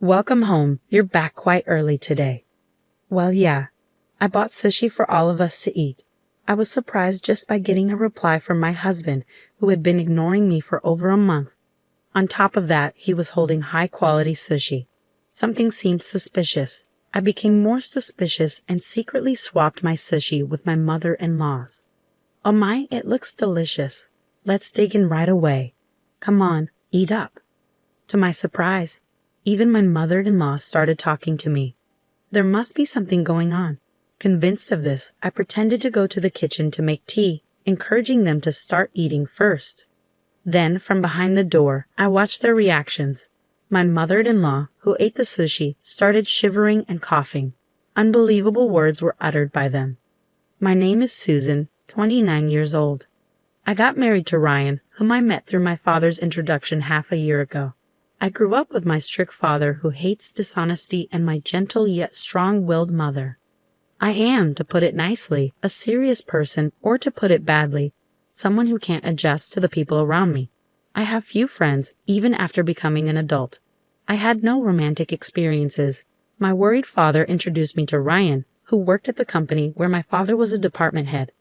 Welcome home. You're back quite early today. Well, yeah, I bought sushi for all of us to eat. I was surprised just by getting a reply from my husband, who had been ignoring me for over a month. On top of that, he was holding high-quality sushi. Something seemed suspicious. I became more suspicious and secretly swapped my sushi with my mother-in-law's. Oh my, it looks delicious. Let's dig in right away. Come on, eat up. To my surprise, even my mother-in-law started talking to me. There must be something going on. Convinced of this, I pretended to go to the kitchen to make tea, encouraging them to start eating first. Then, from behind the door, I watched their reactions. My mother-in-law, who ate the sushi, started shivering and coughing. Unbelievable words were uttered by them. My name is Susan, 29 years old. I got married to Ryan, whom I met through my father's introduction half a year ago. I grew up with my strict father who hates dishonesty and my gentle yet strong-willed mother. I am, to put it nicely, a serious person, or to put it badly, someone who can't adjust to the people around me. I have few friends, even after becoming an adult. I had no romantic experiences. My worried father introduced me to Ryan, who worked at the company where my father was a department head.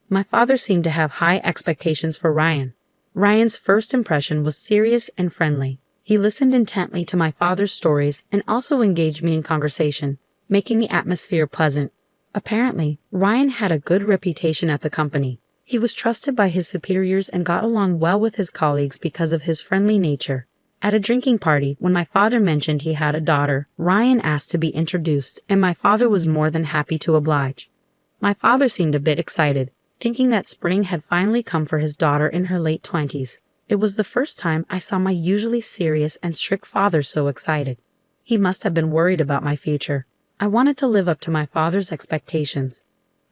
My father seemed to have high expectations for Ryan. Ryan's first impression was serious and friendly. He listened intently to my father's stories and also engaged me in conversation, making the atmosphere pleasant. Apparently, Ryan had a good reputation at the company. He was trusted by his superiors and got along well with his colleagues because of his friendly nature. At a drinking party, when my father mentioned he had a daughter, Ryan asked to be introduced, and my father was more than happy to oblige. My father seemed a bit excited, thinking that spring had finally come for his daughter in her late 20s. It was the first time I saw my usually serious and strict father so excited. He must have been worried about my future. I wanted to live up to my father's expectations.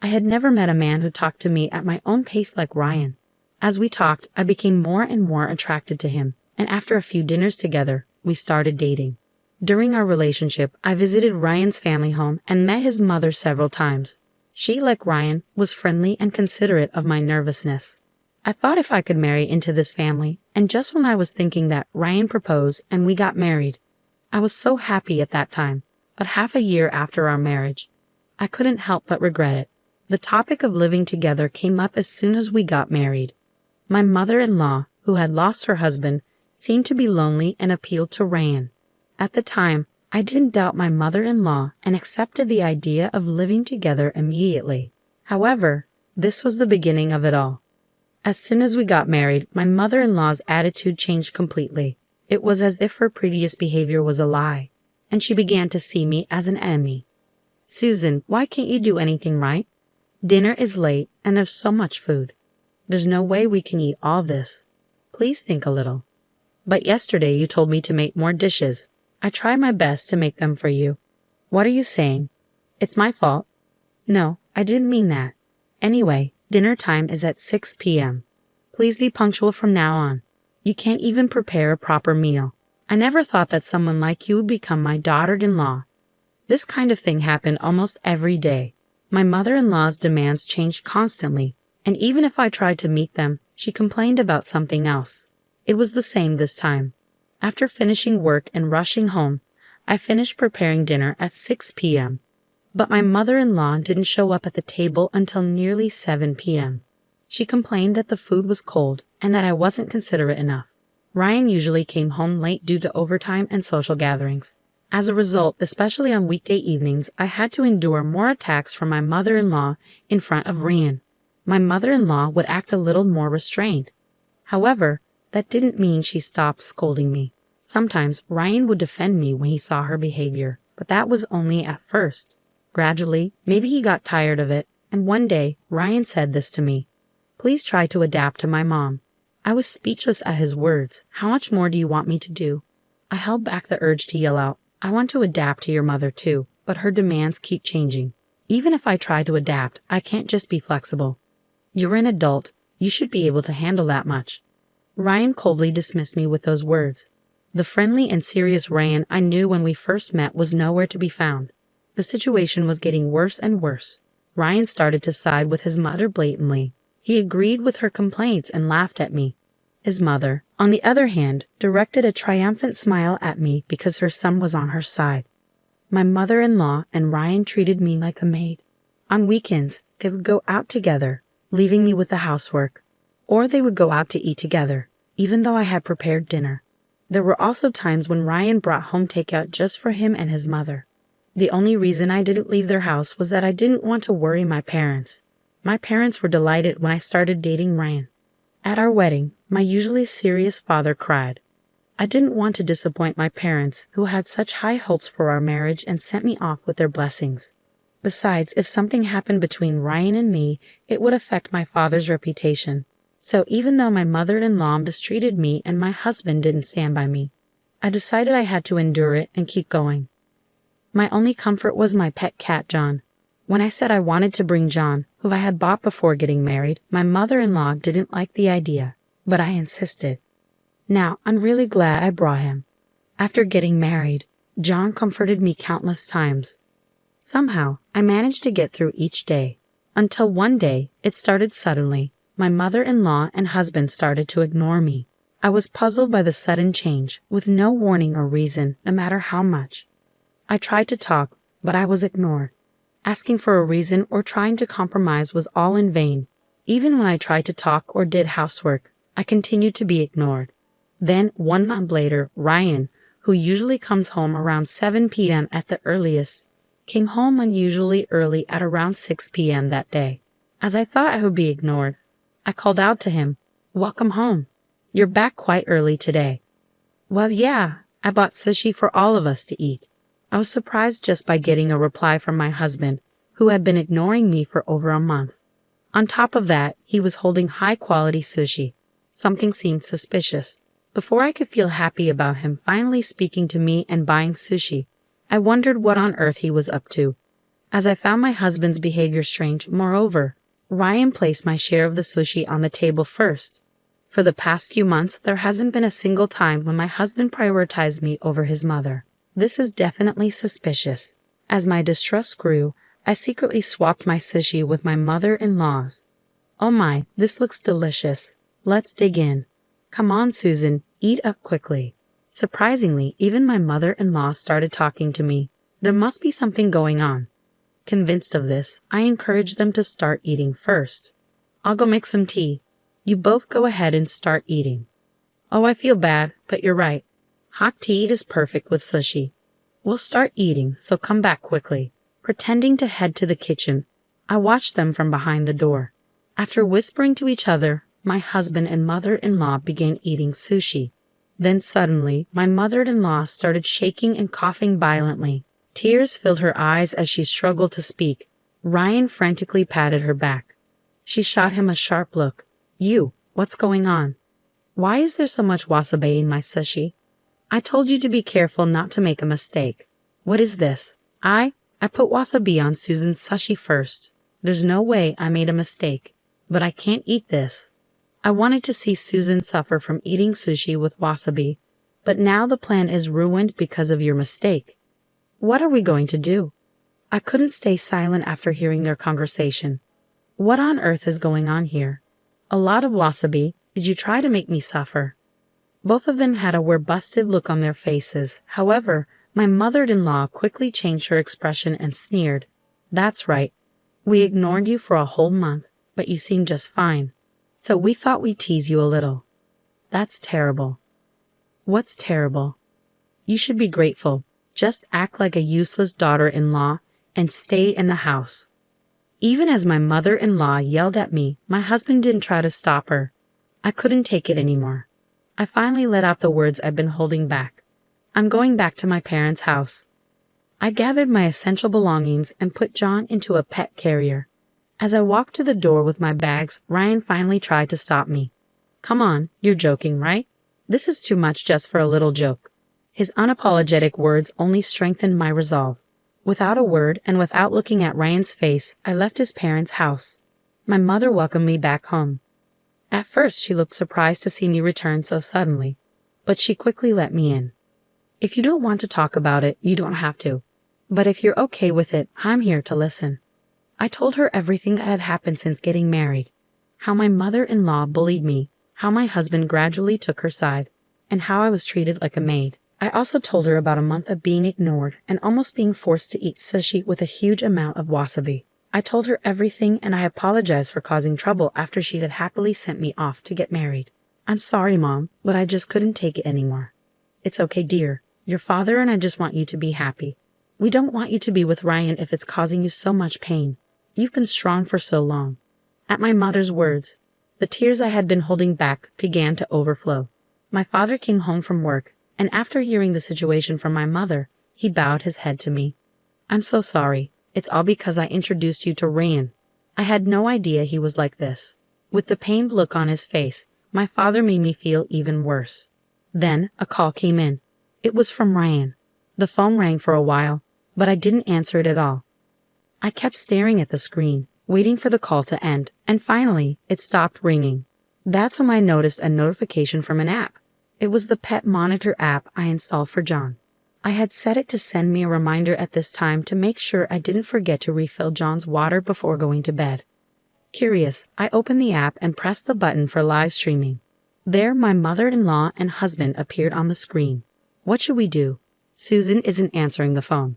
I had never met a man who talked to me at my own pace like Ryan. As we talked, I became more and more attracted to him, and after a few dinners together, we started dating. During our relationship, I visited Ryan's family home and met his mother several times. She, like Ryan, was friendly and considerate of my nervousness. I thought if I could marry into this family, and just when I was thinking that, Ryan proposed and we got married. I was so happy at that time, but half a year after our marriage, I couldn't help but regret it. The topic of living together came up as soon as we got married. My mother-in-law, who had lost her husband, seemed to be lonely and appealed to Ryan. At the time, I didn't doubt my mother-in-law and accepted the idea of living together immediately. However, this was the beginning of it all. As soon as we got married, my mother-in-law's attitude changed completely. It was as if her previous behavior was a lie, and she began to see me as an enemy. "Susan, why can't you do anything right? Dinner is late, and there's so much food. There's no way we can eat all this. Please think a little. But yesterday you told me to make more dishes. I try my best to make them for you. What are you saying? It's my fault?" "No, I didn't mean that. Anyway, dinner time is at 6 p.m. Please be punctual from now on. You can't even prepare a proper meal. I never thought that someone like you would become my daughter-in-law." This kind of thing happened almost every day. My mother-in-law's demands changed constantly, and even if I tried to meet them, she complained about something else. It was the same this time. After finishing work and rushing home, I finished preparing dinner at 6 p.m. But my mother-in-law didn't show up at the table until nearly 7 p.m. She complained that the food was cold and that I wasn't considerate enough. Ryan usually came home late due to overtime and social gatherings. As a result, especially on weekday evenings, I had to endure more attacks from my mother-in-law in front of Ryan. My mother-in-law would act a little more restrained. However, that didn't mean she stopped scolding me. Sometimes Ryan would defend me when he saw her behavior, but that was only at first. Gradually, maybe he got tired of it, and one day, Ryan said this to me: "Please try to adapt to my mom." I was speechless at his words. How much more do you want me to do? I held back the urge to yell out, "I want to adapt to your mother too," but her demands keep changing. Even if I try to adapt, I can't just be flexible. "You're an adult. You should be able to handle that much." Ryan coldly dismissed me with those words. The friendly and serious Ryan I knew when we first met was nowhere to be found. The situation was getting worse and worse. Ryan started to side with his mother blatantly. He agreed with her complaints and laughed at me. His mother, on the other hand, directed a triumphant smile at me because her son was on her side. My mother-in-law and Ryan treated me like a maid. On weekends, they would go out together, leaving me with the housework, or they would go out to eat together, even though I had prepared dinner. There were also times when Ryan brought home takeout just for him and his mother. The only reason I didn't leave their house was that I didn't want to worry my parents. My parents were delighted when I started dating Ryan. At our wedding, my usually serious father cried. I didn't want to disappoint my parents, who had such high hopes for our marriage and sent me off with their blessings. Besides, if something happened between Ryan and me, it would affect my father's reputation. So even though my mother-in-law mistreated me and my husband didn't stand by me, I decided I had to endure it and keep going. My only comfort was my pet cat, John. When I said I wanted to bring John, who I had bought before getting married, my mother-in-law didn't like the idea, but I insisted. Now, I'm really glad I brought him. After getting married, John comforted me countless times. Somehow, I managed to get through each day, until one day, it started suddenly. My mother-in-law and husband started to ignore me. I was puzzled by the sudden change, with no warning or reason, no matter how much. I tried to talk, but I was ignored. Asking for a reason or trying to compromise was all in vain. Even when I tried to talk or did housework, I continued to be ignored. Then, 1 month later, Ryan, who usually comes home around 7 p.m. at the earliest, came home unusually early at around 6 p.m. that day. As I thought I would be ignored, I called out to him, "Welcome home. You're back quite early today." "Well, yeah, I bought sushi for all of us to eat." I was surprised just by getting a reply from my husband, who had been ignoring me for over a month. On top of that, he was holding high-quality sushi. Something seemed suspicious. Before I could feel happy about him finally speaking to me and buying sushi, I wondered what on earth he was up to. As I found my husband's behavior strange, moreover, Ryan placed my share of the sushi on the table first. For the past few months, there hasn't been a single time when my husband prioritized me over his mother. This is definitely suspicious. As my distrust grew, I secretly swapped my sushi with my mother-in-law's. "Oh my, this looks delicious. Let's dig in. Come on, Susan, eat up quickly." Surprisingly, even my mother-in-law started talking to me. There must be something going on. Convinced of this, I encouraged them to start eating first. "I'll go make some tea. You both go ahead and start eating." "Oh, I feel bad, but you're right. Hot tea is perfect with sushi. We'll start eating, so come back quickly." Pretending to head to the kitchen, I watched them from behind the door. After whispering to each other, my husband and mother-in-law began eating sushi. Then suddenly, my mother-in-law started shaking and coughing violently. Tears filled her eyes as she struggled to speak. Ryan frantically patted her back. She shot him a sharp look. "You, what's going on? Why is there so much wasabi in my sushi? I told you to be careful not to make a mistake. What is this? I put wasabi on Susan's sushi first. There's no way I made a mistake, but I can't eat this." I wanted to see Susan suffer from eating sushi with wasabi, but now the plan is ruined because of your mistake. What are we going to do? I couldn't stay silent after hearing their conversation. What on earth is going on here? A lot of wasabi. Did you try to make me suffer? Both of them had a we're-busted look on their faces. However, my mother-in-law quickly changed her expression and sneered. "That's right. We ignored you for a whole month, but you seem just fine. So we thought we'd tease you a little." "That's terrible." "What's terrible? You should be grateful. Just act like a useless daughter-in-law and stay in the house." Even as my mother-in-law yelled at me, my husband didn't try to stop her. I couldn't take it anymore. I finally let out the words I'd been holding back. "I'm going back to my parents' house." I gathered my essential belongings and put John into a pet carrier. As I walked to the door with my bags, Ryan finally tried to stop me. "Come on, you're joking, right? This is too much just for a little joke." His unapologetic words only strengthened my resolve. Without a word and without looking at Ryan's face, I left his parents' house. My mother welcomed me back home. At first, she looked surprised to see me return so suddenly, but she quickly let me in. "If you don't want to talk about it, you don't have to. But if you're okay with it, I'm here to listen." I told her everything that had happened since getting married. How my mother-in-law bullied me, how my husband gradually took her side, and how I was treated like a maid. I also told her about a month of being ignored and almost being forced to eat sushi with a huge amount of wasabi. I told her everything, and I apologized for causing trouble after she had happily sent me off to get married. I'm sorry, Mom, but I just couldn't take it anymore. It's okay, dear. Your father and I just want you to be happy. We don't want you to be with Ryan if it's causing you so much pain. You've been strong for so long. At my mother's words, the tears I had been holding back began to overflow. My father came home from work, and after hearing the situation from my mother, he bowed his head to me. I'm so sorry. It's all because I introduced you to Ryan. I had no idea he was like this. With the pained look on his face, my father made me feel even worse. Then a call came in. It was from Ryan. The phone rang for a while, but I didn't answer it at all. I kept staring at the screen, waiting for the call to end, and finally, it stopped ringing. That's when I noticed a notification from an app. It was the pet monitor app I installed for John. I had set it to send me a reminder at this time to make sure I didn't forget to refill John's water before going to bed. Curious, I opened the app and pressed the button for live streaming. There, my mother-in-law and husband appeared on the screen. What should we do? Susan isn't answering the phone.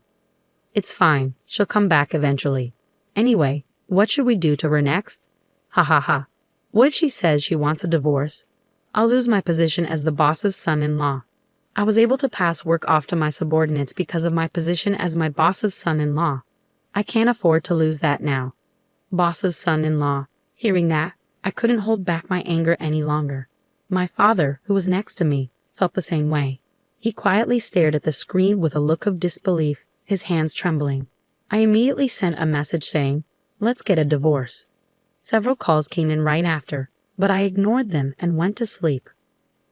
It's fine, she'll come back eventually. Anyway, what should we do to her next? Ha ha ha. What if she says she wants a divorce? I'll lose my position as the boss's son-in-law. I was able to pass work off to my subordinates because of my position as my boss's son-in-law. I can't afford to lose that now. Boss's son-in-law. Hearing that, I couldn't hold back my anger any longer. My father, who was next to me, felt the same way. He quietly stared at the screen with a look of disbelief, his hands trembling. I immediately sent a message saying, "Let's get a divorce." Several calls came in right after, but I ignored them and went to sleep.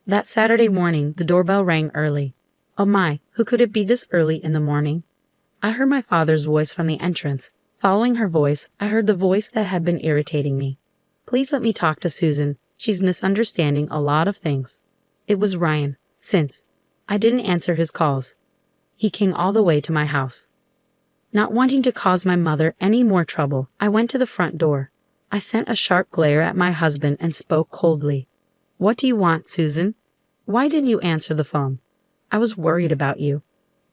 That Saturday morning, the doorbell rang early. Oh my, who could it be this early in the morning? I heard my father's voice from the entrance. Following her voice, I heard the voice that had been irritating me. Please let me talk to Susan. She's misunderstanding a lot of things. It was Ryan, since I didn't answer his calls. He came all the way to my house. Not wanting to cause my mother any more trouble, I went to the front door. I sent a sharp glare at my husband and spoke coldly. What do you want, Susan? Why didn't you answer the phone? I was worried about you.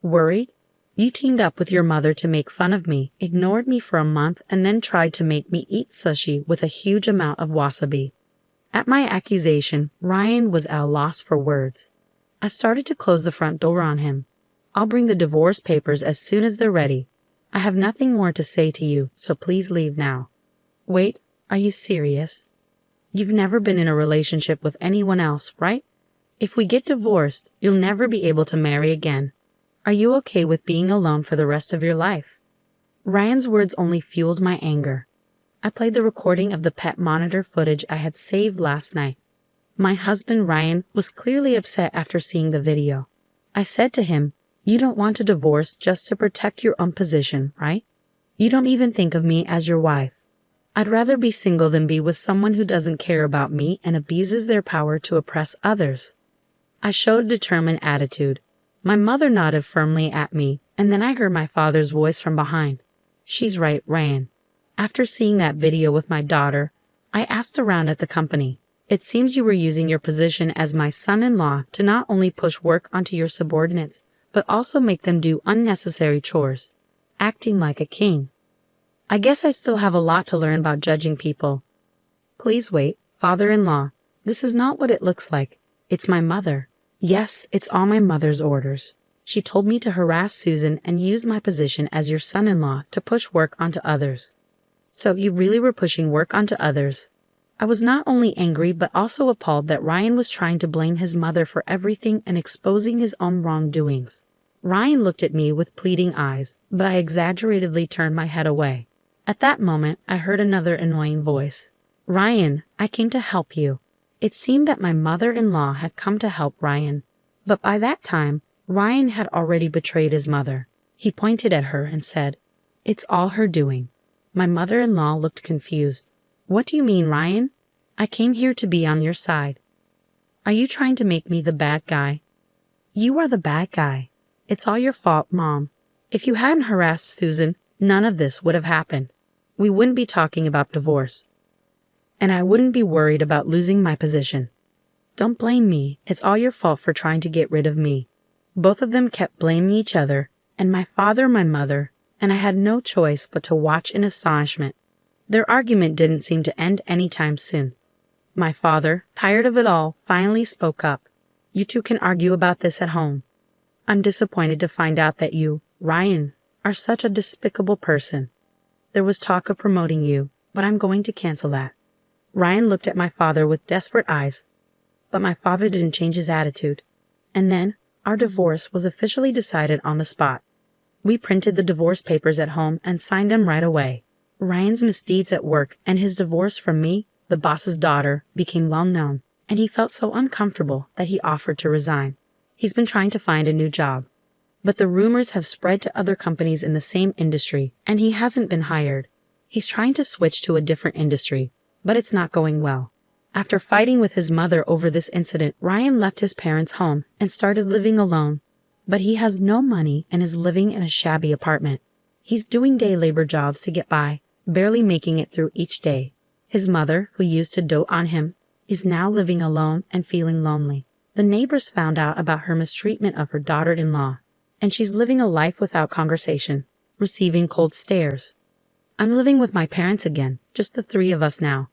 Worried? You teamed up with your mother to make fun of me, ignored me for a month, and then tried to make me eat sushi with a huge amount of wasabi. At my accusation, Ryan was at a loss for words. I started to close the front door on him. I'll bring the divorce papers as soon as they're ready. I have nothing more to say to you, so please leave now. Wait, are you serious? You've never been in a relationship with anyone else, right? If we get divorced, you'll never be able to marry again. Are you okay with being alone for the rest of your life? Ryan's words only fueled my anger. I played the recording of the pet monitor footage I had saved last night. My husband Ryan was clearly upset after seeing the video. I said to him, "You don't want a divorce just to protect your own position, right? You don't even think of me as your wife. I'd rather be single than be with someone who doesn't care about me and abuses their power to oppress others." I showed a determined attitude. My mother nodded firmly at me, and then I heard my father's voice from behind. "She's right, Ryan. After seeing that video with my daughter, I asked around at the company. It seems you were using your position as my son-in-law to not only push work onto your subordinates, but also make them do unnecessary chores, acting like a king. I guess I still have a lot to learn about judging people." "Please wait, father-in-law. This is not what it looks like. It's my mother. Yes, it's all my mother's orders. She told me to harass Susan and use my position as your son-in-law to push work onto others." "So you really were pushing work onto others?" I was not only angry but also appalled that Ryan was trying to blame his mother for everything and exposing his own wrongdoings. Ryan looked at me with pleading eyes, but I exaggeratedly turned my head away. At that moment, I heard another annoying voice. "Ryan, I came to help you." It seemed that my mother-in-law had come to help Ryan, but by that time, Ryan had already betrayed his mother. He pointed at her and said, "It's all her doing." My mother-in-law looked confused. "What do you mean, Ryan? I came here to be on your side. Are you trying to make me the bad guy?" "You are the bad guy. It's all your fault, Mom. If you hadn't harassed Susan, none of this would have happened. We wouldn't be talking about divorce. And I wouldn't be worried about losing my position. Don't blame me. It's all your fault for trying to get rid of me. Both of them kept blaming each other, and my father, my mother, and I had no choice but to watch in astonishment. Their argument didn't seem to end anytime soon. My father, tired of it all, finally spoke up. You two can argue about this at home. I'm disappointed to find out that you, Ryan, are such a despicable person. There was talk of promoting you, but I'm going to cancel that. Ryan looked at my father with desperate eyes, but my father didn't change his attitude. And then, our divorce was officially decided on the spot. We printed the divorce papers at home and signed them right away. Ryan's misdeeds at work and his divorce from me, the boss's daughter, became well known, and he felt so uncomfortable that he offered to resign. He's been trying to find a new job. But the rumors have spread to other companies in the same industry, and he hasn't been hired. He's trying to switch to a different industry, but it's not going well. After fighting with his mother over this incident, Ryan left his parents' home and started living alone. But he has no money and is living in a shabby apartment. He's doing day labor jobs to get by, barely making it through each day. His mother, who used to dote on him, is now living alone and feeling lonely. The neighbors found out about her mistreatment of her daughter-in-law, and she's living a life without conversation, receiving cold stares. I'm living with my parents again, just the three of us now.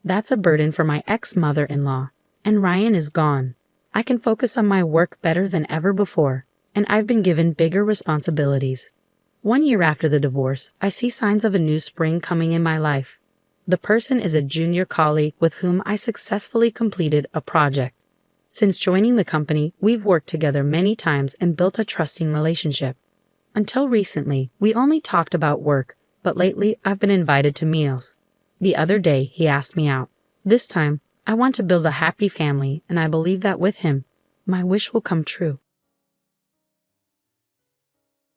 That's a burden for my ex-mother-in-law, and Ryan is gone. I can focus on my work better than ever before, and I've been given bigger responsibilities. 1 year after the divorce, I see signs of a new spring coming in my life. The person is a junior colleague with whom I successfully completed a project. Since joining the company, we've worked together many times and built a trusting relationship. Until recently, we only talked about work, but lately I've been invited to meals. The other day, he asked me out. This time, I want to build a happy family, and I believe that with him, my wish will come true.